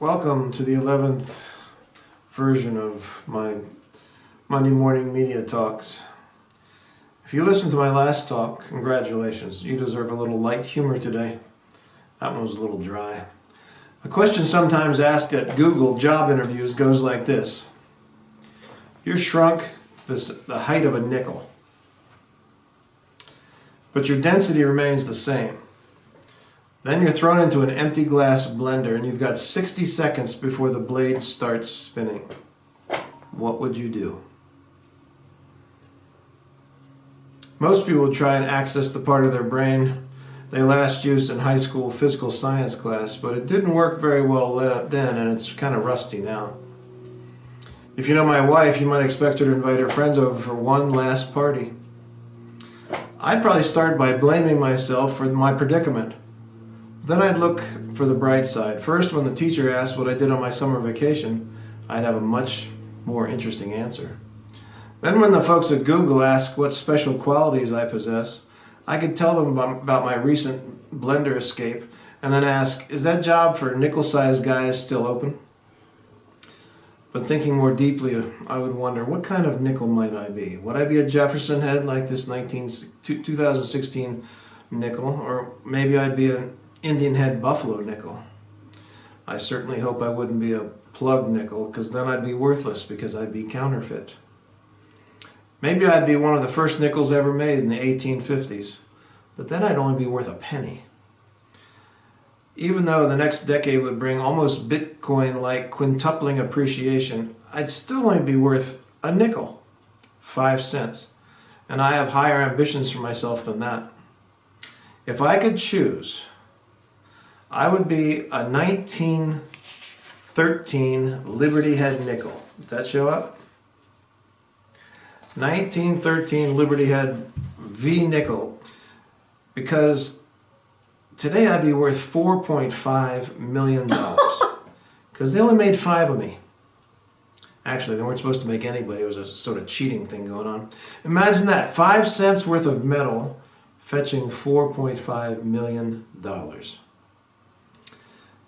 Welcome to the 11th version of my Monday morning media talks. If you listened to my last talk, congratulations. You deserve a little light humor today. That one was a little dry. A question sometimes asked at Google job interviews goes like this. You're shrunk to the height of a nickel, but your density remains the same. Then you're thrown into an empty glass blender and you've got 60 seconds before the blade starts spinning. What would you do? Most people would try and access the part of their brain they last used in high school physical science class, but it didn't work very well then, and it's kind of rusty now. If you know my wife, you might expect her to invite her friends over for one last party. I'd probably start by blaming myself for my predicament. Then I'd look for the bright side. First, when the teacher asked what I did on my summer vacation, I'd have a much more interesting answer. Then when the folks at Google asked what special qualities I possess, I could tell them about my recent blender escape and then ask, is that job for nickel-sized guys still open? But thinking more deeply, I would wonder, what kind of nickel might I be? Would I be a Jefferson head like this 2016 nickel? Or maybe I'd be an Indian head buffalo nickel. I certainly hope I wouldn't be a plug nickel, because then I'd be worthless because I'd be counterfeit. Maybe I'd be one of the first nickels ever made in the 1850s, but then I'd only be worth a penny. Even though the next decade would bring almost Bitcoin-like quintupling appreciation, I'd still only be worth a nickel, 5 cents, and I have higher ambitions for myself than that. If I could choose, I would be a 1913 Liberty Head nickel. Does that show up? 1913 Liberty Head V nickel. Because today I'd be worth $4.5 million. Because they only made 5 of me. Actually, they weren't supposed to make anybody. It was a sort of cheating thing going on. Imagine that, 5 cents worth of metal fetching $4.5 million.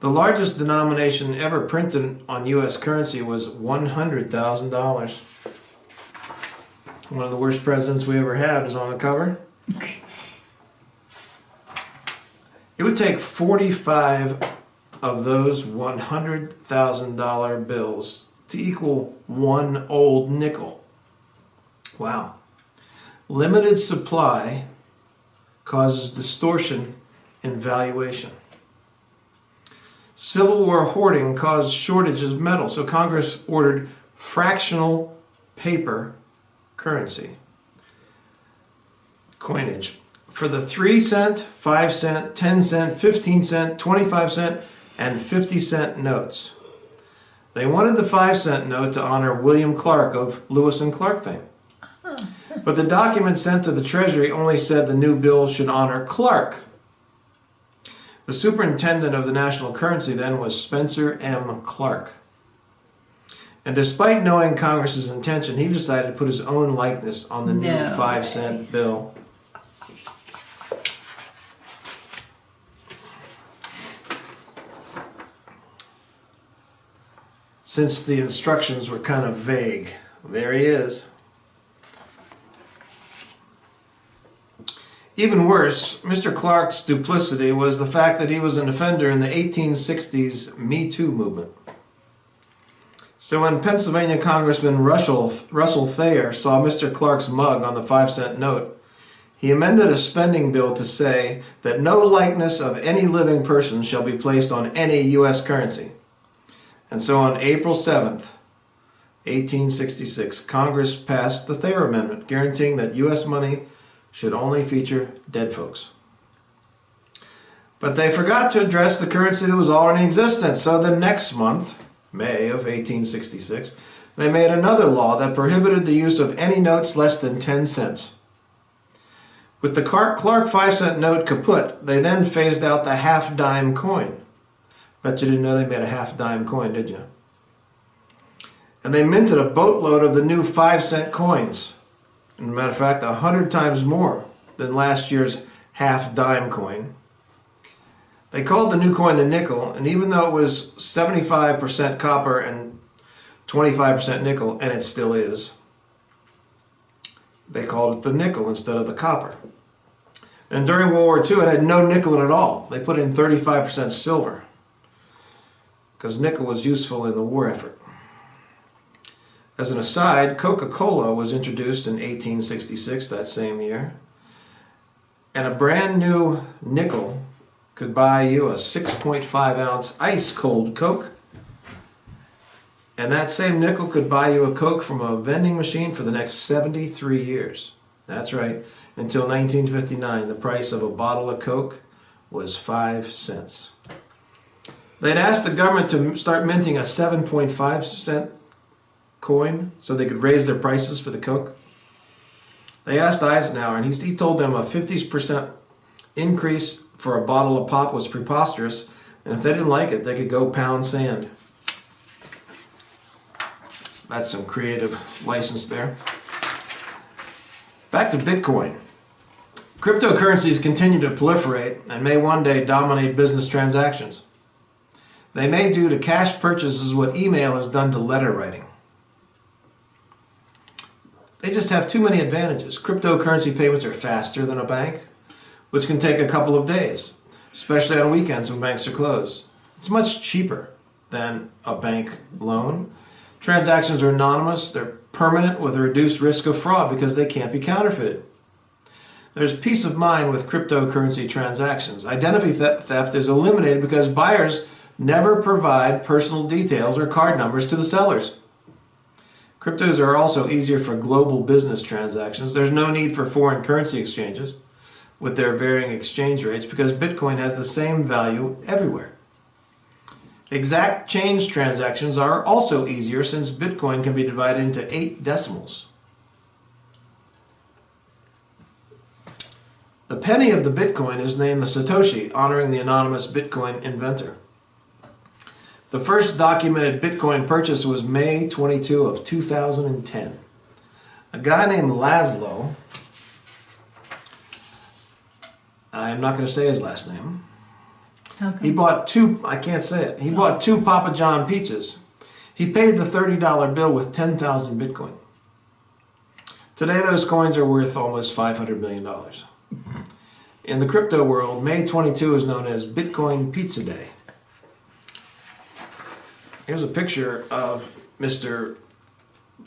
The largest denomination ever printed on U.S. currency was $100,000. One of the worst presidents we ever had is on the cover. It would take 45 of those $100,000 bills to equal one old nickel. Wow. Limited supply causes distortion in valuation. Civil War hoarding caused shortages of metal, so Congress ordered fractional paper currency, coinage, for the 3 cent, 5 cent, 10 cent, 15 cent, 25 cent, and 50 cent notes. They wanted the 5 cent note to honor William Clark of Lewis and Clark fame. But the document sent to the Treasury only said the new bill should honor Clark. The superintendent of the national currency then was Spencer M. Clark. And despite knowing Congress's intention, he decided to put his own likeness on the new 5 cent bill. Since the instructions were kind of vague, there he is. Even worse, Mr. Clark's duplicity was the fact that he was an offender in the 1860s Me Too movement. So when Pennsylvania Congressman Russell Thayer saw Mr. Clark's mug on the 5 cent note, he amended a spending bill to say that no likeness of any living person shall be placed on any U.S. currency. And so on April 7th, 1866, Congress passed the Thayer Amendment, guaranteeing that U.S. money should only feature dead folks. But they forgot to address the currency that was already in existence. So the next month, May of 1866, they made another law that prohibited the use of any notes less than 10 cents. With the Clark 5 cent note kaput, they then phased out the half-dime coin. Bet you didn't know they made a half-dime coin, did you? And they minted a boatload of the new 5 cent coins. As a matter of fact, 100 times more than last year's half-dime coin. They called the new coin the nickel, and even though it was 75% copper and 25% nickel, and it still is, they called it the nickel instead of the copper. And during World War II, it had no nickel in it at all. They put in 35% silver because nickel was useful in the war effort. As an aside, Coca-Cola was introduced in 1866, that same year, and a brand new nickel could buy you a 6.5 ounce ice cold Coke, and that same nickel could buy you a Coke from a vending machine for the next 73 years. That's right, until 1959, the price of a bottle of Coke was 5 cents. They'd asked the government to start minting a 7.5 cent coin so they could raise their prices for the Coke. They asked Eisenhower, and he told them a 50% increase for a bottle of pop was preposterous, and if they didn't like it, they could go pound sand. That's some creative license there. Back to Bitcoin. Cryptocurrencies continue to proliferate and may one day dominate business transactions. They may do to cash purchases what email has done to letter writing. They just have too many advantages. Cryptocurrency payments are faster than a bank, which can take a couple of days, especially on weekends when banks are closed. It's much cheaper than a bank loan. Transactions are anonymous, they're permanent with a reduced risk of fraud because they can't be counterfeited. There's peace of mind with cryptocurrency transactions. Identity theft is eliminated because buyers never provide personal details or card numbers to the sellers. Cryptos are also easier for global business transactions. There's no need for foreign currency exchanges with their varying exchange rates because Bitcoin has the same value everywhere. Exact change transactions are also easier since Bitcoin can be divided into 8 decimals. The penny of the Bitcoin is named the Satoshi, honoring the anonymous Bitcoin inventor. The first documented Bitcoin purchase was May 22 of 2010. A guy named Laszlo, I'm not going to say his last name. How come? He bought I can't say it. He bought 2 Papa John pizzas. He paid the $30 bill with 10,000 Bitcoin. Today those coins are worth almost $500 million. In the crypto world, May 22 is known as Bitcoin Pizza Day. Here's a picture of Mr.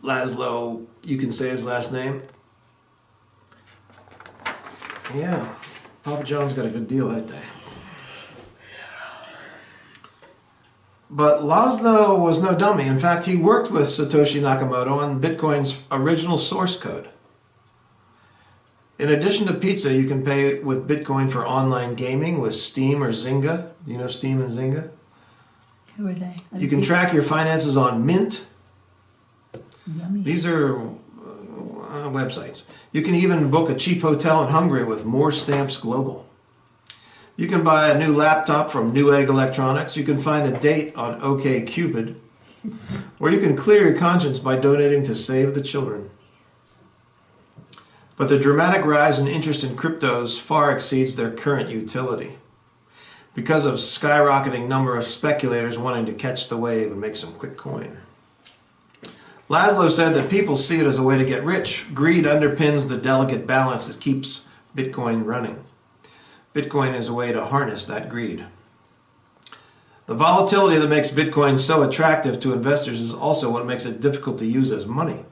Laszlo, you can say his last name. Yeah, Papa John's got a good deal that day. But Laszlo was no dummy. In fact, he worked with Satoshi Nakamoto on Bitcoin's original source code. In addition to pizza, you can pay with Bitcoin for online gaming with Steam or Zynga. Do you know Steam and Zynga? Who are they? You can track your finances on Mint. Yummy. These are websites. You can even book a cheap hotel in Hungary with More Stamps Global. You can buy a new laptop from Newegg Electronics. You can find a date on OkCupid. Or you can clear your conscience by donating to Save the Children. But the dramatic rise in interest in cryptos far exceeds their current utility because of skyrocketing number of speculators wanting to catch the wave and make some quick coin. Laszlo said that people see it as a way to get rich. Greed underpins the delicate balance that keeps Bitcoin running. Bitcoin is a way to harness that greed. The volatility that makes Bitcoin so attractive to investors is also what makes it difficult to use as money.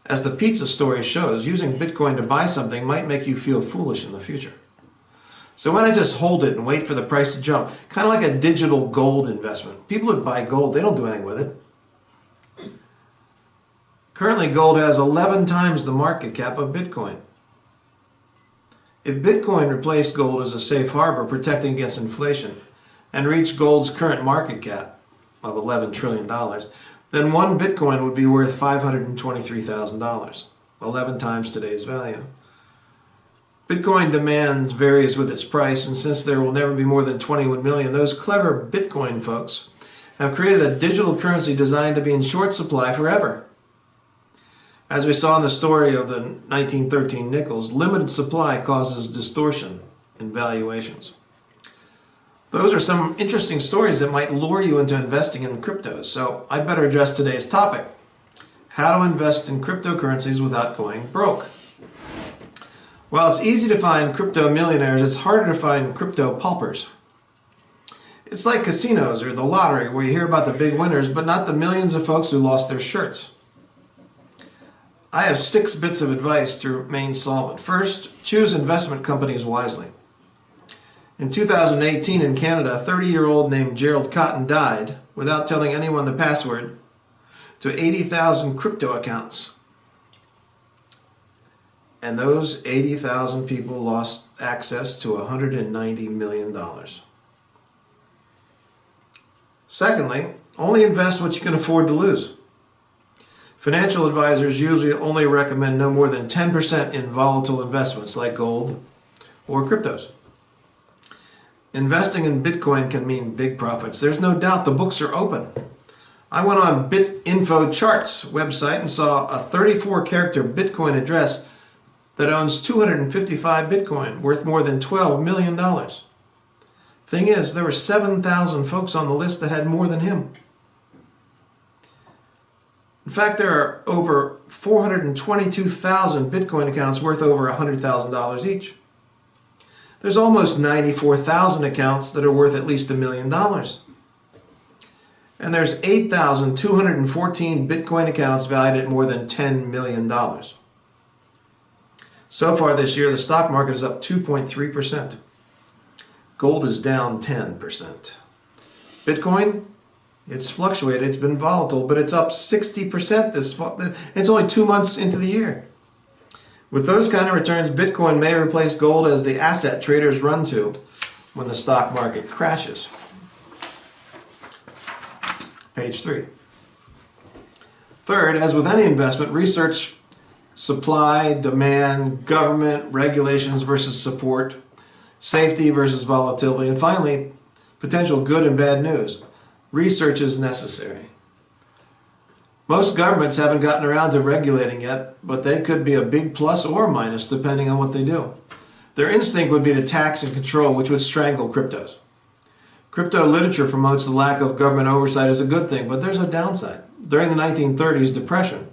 As the pizza story shows, using Bitcoin to buy something might make you feel foolish in the future. So why not just hold it and wait for the price to jump? Kind of like a digital gold investment. People that buy gold, they don't do anything with it. Currently, gold has 11 times the market cap of Bitcoin. If Bitcoin replaced gold as a safe harbor protecting against inflation and reached gold's current market cap of $11 trillion, then one Bitcoin would be worth $523,000, 11 times today's value. Bitcoin demand varies with its price, and since there will never be more than 21 million, those clever Bitcoin folks have created a digital currency designed to be in short supply forever. As we saw in the story of the 1913 nickels, limited supply causes distortion in valuations. Those are some interesting stories that might lure you into investing in cryptos. So I better address today's topic: how to invest in cryptocurrencies without going broke. While it's easy to find crypto millionaires, it's harder to find crypto paupers. It's like casinos or the lottery, where you hear about the big winners, but not the millions of folks who lost their shirts. I have 6 bits of advice to remain solvent. First, choose investment companies wisely. In 2018 in Canada, a 30-year-old named Gerald Cotton died without telling anyone the password to 80,000 crypto accounts. And those 80,000 people lost access to $190 million. Secondly, only invest what you can afford to lose. Financial advisors usually only recommend no more than 10% in volatile investments like gold or cryptos. Investing in Bitcoin can mean big profits. There's no doubt the books are open. I went on BitInfo Charts website and saw a 34-character Bitcoin address that owns 255 Bitcoin, worth more than $12 million. Thing is, there were 7,000 folks on the list that had more than him. In fact, there are over 422,000 Bitcoin accounts worth over $100,000 each. There's almost 94,000 accounts that are worth at least $1 million. And there's 8,214 Bitcoin accounts valued at more than $10 million. So far this year, the stock market is up 2.3%. Gold is down 10%. Bitcoin, it's fluctuated, it's been volatile, but it's up 60% it's only 2 months into the year. With those kind of returns, Bitcoin may replace gold as the asset traders run to when the stock market crashes. Page 3. Third, as with any investment, research supply, demand, government, regulations versus support, safety versus volatility, and finally, potential good and bad news. Research is necessary. Most governments haven't gotten around to regulating yet, but they could be a big plus or minus depending on what they do. Their instinct would be to tax and control, which would strangle cryptos. Crypto literature promotes the lack of government oversight as a good thing, but there's a downside. During the 1930s depression,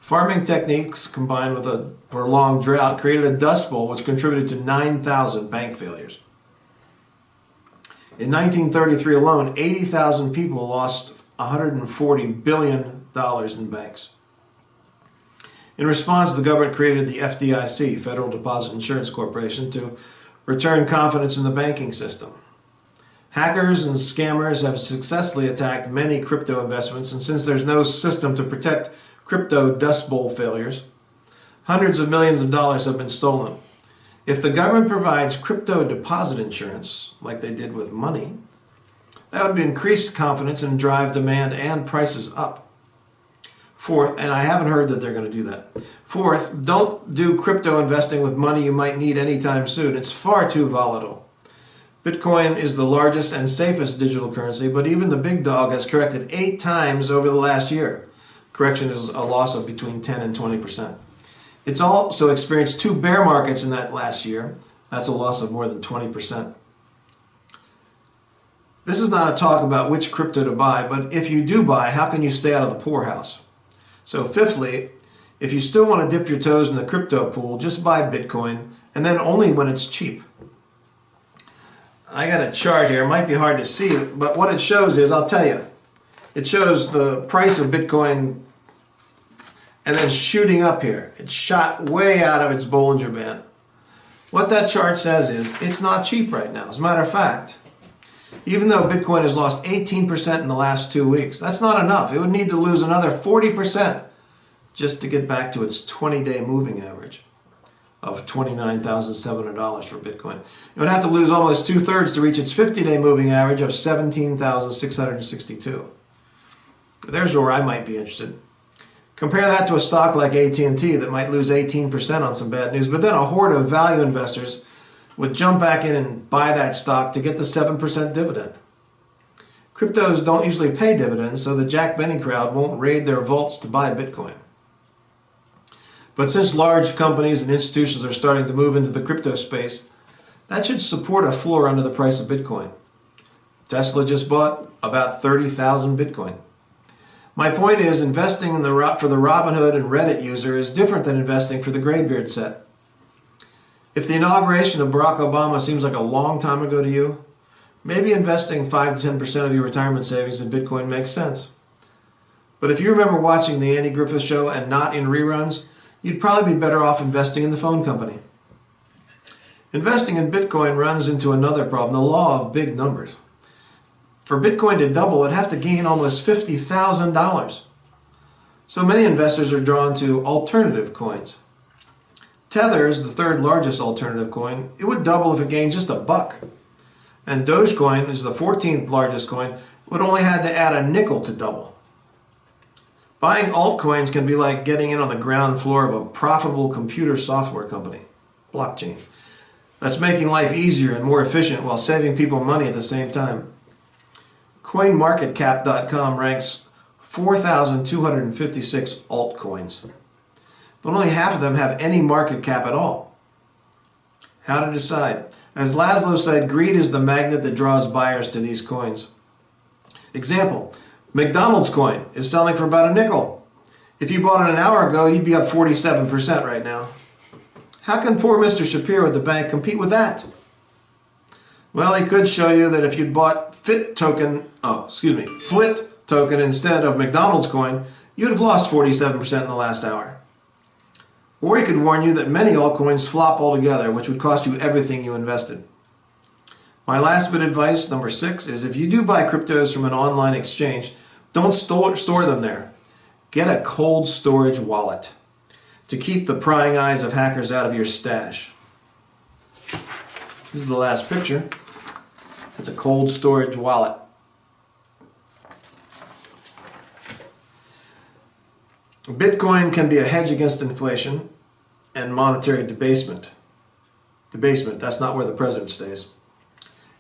farming techniques combined with a prolonged drought created a dust bowl which contributed to 9,000 bank failures. In 1933 alone, 80,000 people lost $140 billion in banks. In response, the government created the FDIC, Federal Deposit Insurance Corporation, to return confidence in the banking system. Hackers and scammers have successfully attacked many crypto investments, and since there's no system to protect crypto dust bowl failures, hundreds of millions of dollars have been stolen. If the government provides crypto deposit insurance, like they did with money, that would increase confidence and drive demand and prices up. Fourth, and I haven't heard that they're going to do that. Fourth, don't do crypto investing with money you might need anytime soon. It's far too volatile. Bitcoin is the largest and safest digital currency, but even the big dog has corrected 8 times over the last year. Correction is a loss of between 10 and 20%. It's also experienced 2 bear markets in that last year. That's a loss of more than 20%. This is not a talk about which crypto to buy, but if you do buy, how can you stay out of the poorhouse? So fifthly, if you still want to dip your toes in the crypto pool, just buy Bitcoin, and then only when it's cheap. I got a chart here. It might be hard to see, but what it shows is, I'll tell you, it shows the price of Bitcoin and then shooting up here. It shot way out of its Bollinger Band. What that chart says is, it's not cheap right now. As a matter of fact, even though Bitcoin has lost 18% in the last 2 weeks, that's not enough. It would need to lose another 40% just to get back to its 20-day moving average of $29,700 for Bitcoin. It would have to lose almost 2/3 to reach its 50-day moving average of $17,662. There's where I might be interested. Compare that to a stock like AT&T that might lose 18% on some bad news, but then a horde of value investors would jump back in and buy that stock to get the 7% dividend. Cryptos don't usually pay dividends, so the Jack Benny crowd won't raid their vaults to buy Bitcoin. But since large companies and institutions are starting to move into the crypto space, that should support a floor under the price of Bitcoin. Tesla just bought about 30,000 Bitcoin. My point is, investing for the Robinhood and Reddit user is different than investing for the graybeard set. If the inauguration of Barack Obama seems like a long time ago to you, maybe investing 5 to 10% of your retirement savings in Bitcoin makes sense. But if you remember watching the Andy Griffith Show and not in reruns, you'd probably be better off investing in the phone company. Investing in Bitcoin runs into another problem, the law of big numbers. For Bitcoin to double, it'd have to gain almost $50,000. So many investors are drawn to alternative coins. Tether is the third largest alternative coin. It would double if it gained just $1. And Dogecoin is the 14th largest coin. It would only have to add a nickel to double. Buying altcoins can be like getting in on the ground floor of a profitable computer software company, blockchain, that's making life easier and more efficient while saving people money at the same time. CoinMarketCap.com ranks 4,256 altcoins, but only half of them have any market cap at all. How to decide? As Laszlo said, greed is the magnet that draws buyers to these coins. Example, McDonald's coin is selling for about a nickel. If you bought it an hour ago, you'd be up 47% right now. How can poor Mr. Shapiro at the bank compete with that? Well, he could show you that if you'd bought FLIT token instead of McDonald's coin, you'd have lost 47% in the last hour. Or he could warn you that many altcoins flop altogether, which would cost you everything you invested. My last bit of advice, number 6, is if you do buy cryptos from an online exchange, don't store them there. Get a cold storage wallet to keep the prying eyes of hackers out of your stash. This is the last picture. It's a cold storage wallet. Bitcoin can be a hedge against inflation and monetary debasement. Debasement, that's not where the president stays.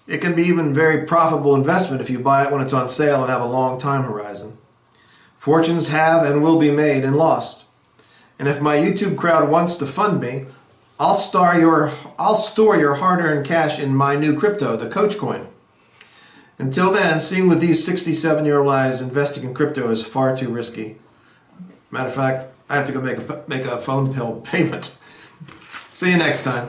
It can be even very profitable investment if you buy it when it's on sale and have a long time horizon. Fortunes have and will be made and lost. And if my YouTube crowd wants to fund me, I'll store your hard-earned cash in my new crypto, the Coachcoin. Until then, seeing with these 67-year-old eyes, investing in crypto is far too risky. Matter of fact, I have to go make a phone bill payment. See you next time.